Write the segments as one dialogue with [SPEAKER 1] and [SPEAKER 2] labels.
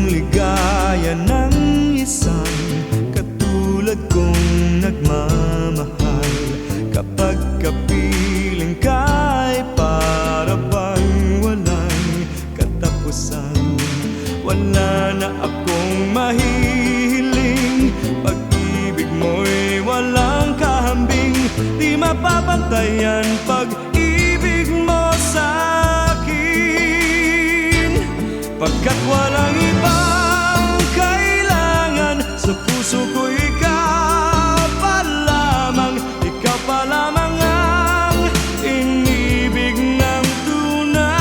[SPEAKER 1] ligaya ng isang katulad kong nagmamahal. Kapag kapiling ka'y para bang walang katapusan. Wala na akong mahihiling, pag-ibig mo'y walang kahambing. Di mapapantayan pag-ibig mo sa'kin, pagkat walang ibang kailangan sa puso ko. Ikaw pa lamang, ikaw pa lamang ang inibig ng tunay.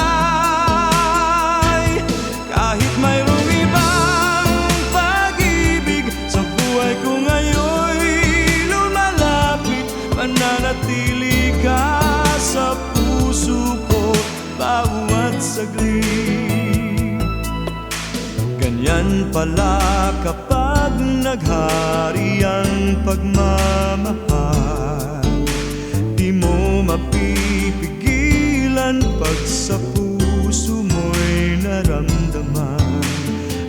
[SPEAKER 1] Kahit mayroong ibang pag-ibig sa buhay ko ngayon'y lumalapit, mananatili ka sa puso ko bawat saglit. Ganyan pala kapag naghari ang pagmamahal, di mo mapipigilan pag sa puso mo'y naramdaman.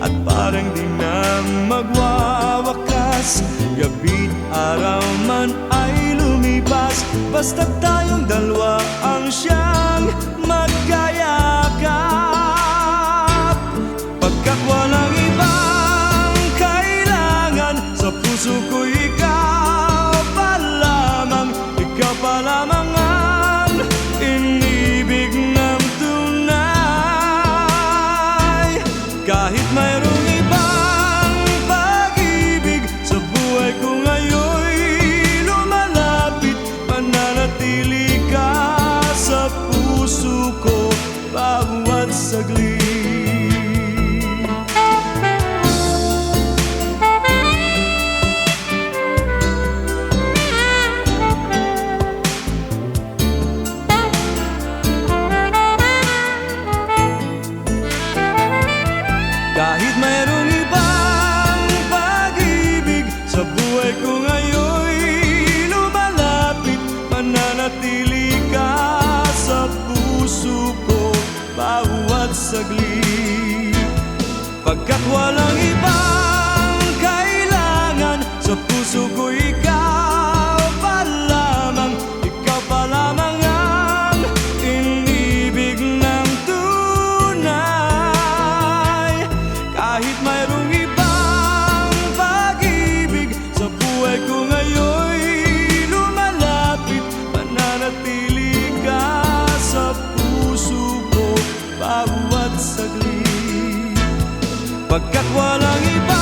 [SPEAKER 1] At parang di na magwawakas, gabi't araw man ay lumipas, basta tayong dalawa ang siyang magkayakap. Pagkat walang ibang kailangan sa puso ko, ikaw pa lamang, ikaw pa lamang ang inibig ng tunay. Kahit mayroong ibang pag-ibig sa buhay ko ngayon'y lumalapit, mananatili ka sa puso ko bawat saglit. Kahit mayroong ibang pag-ibig sa buhay ko ngayon'y lumalapit, mananatili ka sa puso ko bawat saglit. Pagkat walang ibang kailangan sa puso ko, ikaw pa lamang, ikaw pa lamang ang inibig ng tunay. Kahit mayroong ibang pag-ibig sa buhay ko ngayon'y lumalapit, mananatili ka sa puso ko bawat saglit. Pagkat walang iba